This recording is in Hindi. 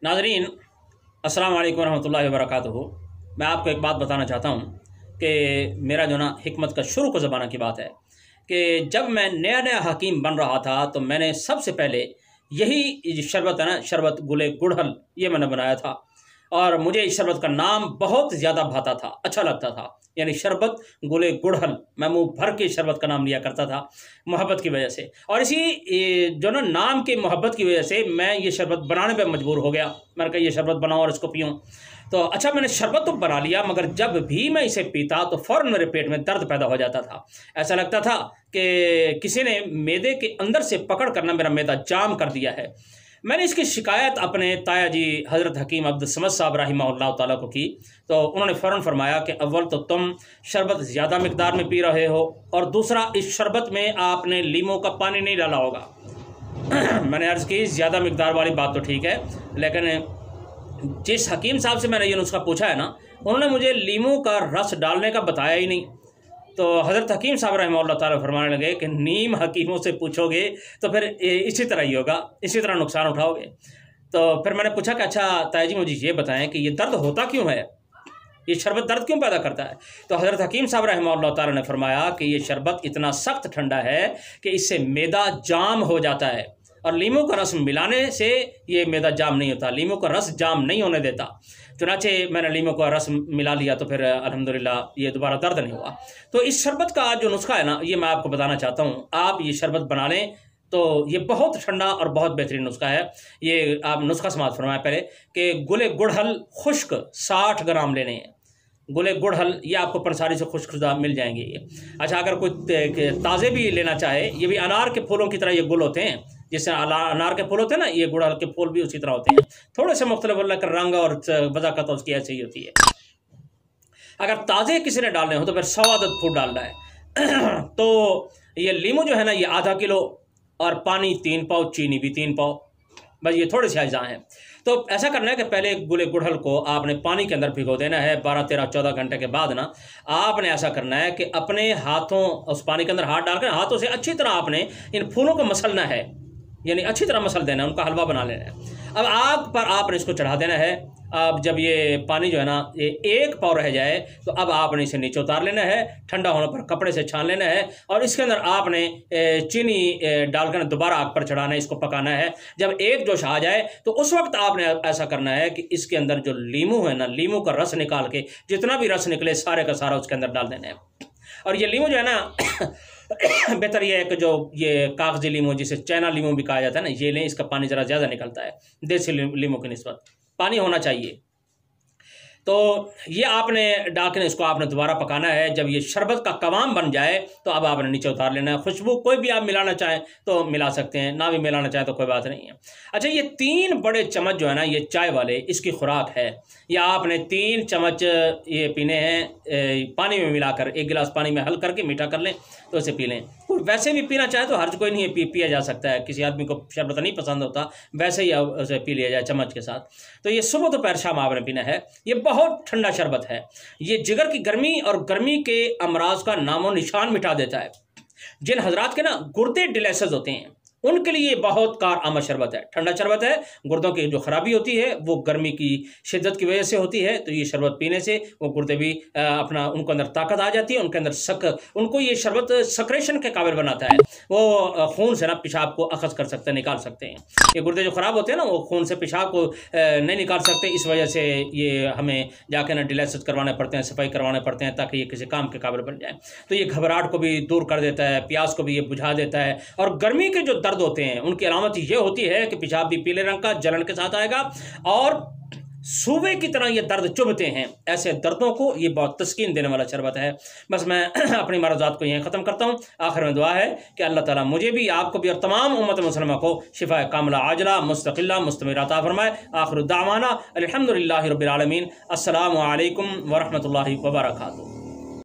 नाज़रीन, अस्सलाम वालेकुम रहमतुल्लाहि व बरकातुहू। मैं आपको एक बात बताना चाहता हूँ कि मेरा जो ना हिकमत का शुरू को ज़माना की बात है कि जब मैं नया नया हकीम बन रहा था तो मैंने सबसे पहले यही शरबत है ना, शरबत गुले गुड़हल, ये मैंने बनाया था। और मुझे इस शरबत का नाम बहुत ज़्यादा भाता था, अच्छा लगता था। यानी शरबत गुले गुड़हल, मैं मुंह भर के शरबत का नाम लिया करता था मोहब्बत की वजह से। और इसी जो ना नाम के मोहब्बत की वजह से मैं ये शरबत बनाने पे मजबूर हो गया। मैंने कहा ये शरबत बनाऊँ और इसको पीऊँ। तो अच्छा, मैंने शरबत तो बना लिया, मगर जब भी मैं इसे पीता तो फ़ौरन मेरे पेट में दर्द पैदा हो जाता था। ऐसा लगता था कि किसी ने मैदे के अंदर से पकड़ कर ना मेरा मैदा जाम कर दिया है। मैंने इसकी शिकायत अपने ताया जी हज़रत हकीम अब्दुल समद साहब रहिमहुल्लाह ताला को की, तो उन्होंने फ़ौरन फरमाया कि अव्वल तो तुम शरबत ज़्यादा मिकदार में पी रहे हो, और दूसरा इस शरबत में आपने लीमू का पानी नहीं डाला होगा। मैंने अर्ज़ की ज़्यादा मिकदार वाली बात तो ठीक है, लेकिन जिस हकीम साहब से मैंने ये नुस्खा पूछा है ना, उन्होंने मुझे लीमू का रस डालने का बताया ही नहीं। तो हज़रत हकीम साहब रहमतुल्लाह ताला फरमाने लगे कि नीम हकीमों से पूछोगे तो फिर इसी तरह ही होगा, इसी तरह नुकसान उठाओगे। तो फिर मैंने पूछा कि अच्छा ताया जी, मुझे ये बताएं कि ये दर्द होता क्यों है, ये शरबत दर्द क्यों पैदा करता है। तो हज़रत हकीम साहब रहमतुल्लाह ताला ने फरमाया कि ये शरबत इतना सख्त ठंडा है कि इससे मैदा जाम हो जाता है, और लीमू का रस मिलाने से ये मैदा जाम नहीं होता, लीमू का रस जाम नहीं होने देता। चुनाचे मैंने लीमू का रस मिला लिया तो फिर अल्हम्दुलिल्लाह ये दोबारा दर्द नहीं हुआ। तो इस शरबत का जो नुस्खा है ना, ये मैं आपको बताना चाहता हूँ। आप ये शरबत बना लें तो ये बहुत ठंडा और बहुत बेहतरीन नुस्खा है। ये आप नुस्खा समाप्त फरमाएं पहले कि गुले गुड़हल खुश्क 60 ग्राम लेने हैं। गुले गुड़हल ये आपको पंसारी से खुशखुशा मिल जाएंगे ये। अच्छा, अगर कोई ताज़े भी लेना चाहे, ये भी अनार के फूलों की तरह ये गुल होते हैं, जैसे अनार के फूल होते हैं ना, ये गुड़हल के फूल भी उसी तरह होते हैं, थोड़े से मुख्तलिफ रंग और वज़ाकत उसकी ऐसी ही होती है। अगर ताज़े किसी ने डालने हो तो फिर 100 अदद फूल डालना है। तो ये लीमू जो है ना, ये आधा किलो, और पानी 3 पाव, चीनी भी 3 पाव, बस ये थोड़े से अज्जा हैं। तो ऐसा करना है कि पहले गुले गुड़हल को आपने पानी के अंदर भिगो देना है। 12, 13, 14 घंटे के बाद ना आपने ऐसा करना है कि अपने हाथों उस पानी के अंदर हाथ डालकर हाथों से अच्छी तरह आपने इन फूलों को मसलना है, यानी अच्छी तरह मसल देना है, उनका हलवा बना लेना है। अब आग पर आपने इसको चढ़ा देना है। अब जब ये पानी जो है ना ये 1 पाव रह जाए तो अब आपने इसे नीचे उतार लेना है, ठंडा होने पर कपड़े से छान लेना है, और इसके अंदर आपने चीनी डालकर दोबारा आग पर चढ़ाना है, इसको पकाना है। जब एक जोश आ जाए तो उस वक्त आपने ऐसा करना है कि इसके अंदर जो लीमू है ना, लीमू का रस निकाल के जितना भी रस निकले सारे का सारा उसके अंदर डाल देना है। और ये लीमू जो है ना बेहतर ये है कि जो ये कागजी लीमू, जिसे चाइना लीमू भी कहा जाता है ना, ये लें, इसका पानी ज़रा ज़्यादा निकलता है देसी लीमू की निस्बत, पानी होना चाहिए। तो ये आपने डाल के इसको आपने दोबारा पकाना है। जब ये शरबत का कवाम बन जाए तो अब आपने नीचे उतार लेना है। खुशबू कोई भी आप मिलाना चाहें तो मिला सकते हैं, ना भी मिलाना चाहें तो कोई बात नहीं है। अच्छा, ये 3 बड़े चम्मच जो है ना, ये चाय वाले, इसकी खुराक है। या आपने 3 चम्मच ये पीने हैं पानी में मिलाकर, 1 गिलास पानी में हल करके मीठा कर लें तो इसे पी लें। वैसे भी पीना चाहे तो हर्ज कोई नहीं है, पिया जा सकता है। किसी आदमी को शरबत नहीं पसंद होता, वैसे ही उसे पी लिया जाए चम्मच के साथ। तो ये सुबह दोपहर शाम आपने पीना है। ये बहुत ठंडा शरबत है, ये जिगर की गर्मी और गर्मी के अमराज का नामो निशान मिटा देता है। जिन हजरात के ना गुर्दे डिलेसेस होते हैं उनके लिए बहुत कार आमद शरबत है, ठंडा शरबत है। गुर्दों की जो खराबी होती है वो गर्मी की शिद्दत की वजह से होती है, तो ये शरबत पीने से वो गुर्दे भी अपना उनको अंदर ताकत आ जाती है, उनके अंदर उनको ये शरबत सक्रेशन के काबिल बनाता है। वो खून से ना पेशाब को अखज़ कर सकते हैं, निकाल सकते हैं। ये गुर्दे जो ख़राब होते हैं ना, वो खून से पेशाब को नहीं निकाल सकते, इस वजह से ये हमें जाके ना डिलाइसिस करवाने पड़ते हैं, सफाई करवाने पड़ते हैं, ताकि ये किसी काम के काबिल बन जाए। तो ये घबराहट को भी दूर कर देता है, प्यास को भी ये बुझा देता है। और गर्मी के जो दर्द होते हैं उनकी अलामत ये होती है कि पेशाब भी पीले रंग का जलन के साथ आएगा, और सूबे की तरह ये दर्द चुभते हैं। ऐसे दर्दों को ये बहुत तस्कीन देने वाला शरबत है। बस मैं अपनी मरज़ात को यहीं ख़त्म करता हूँ। आखिर में दुआ है कि अल्लाह ताला मुझे भी, आपको भी और तमाम उम्मत मुसलमा को शिफा कामिला आजला मुस्तक़िल्ला मुस्तमिरा अता फरमाए। आखिर दावाना अल्हम्दुलिल्लाहि रब्बिल आलमीन। अस्सलामु अलैकुम व रहमतुल्लाहि व बरकातुहू।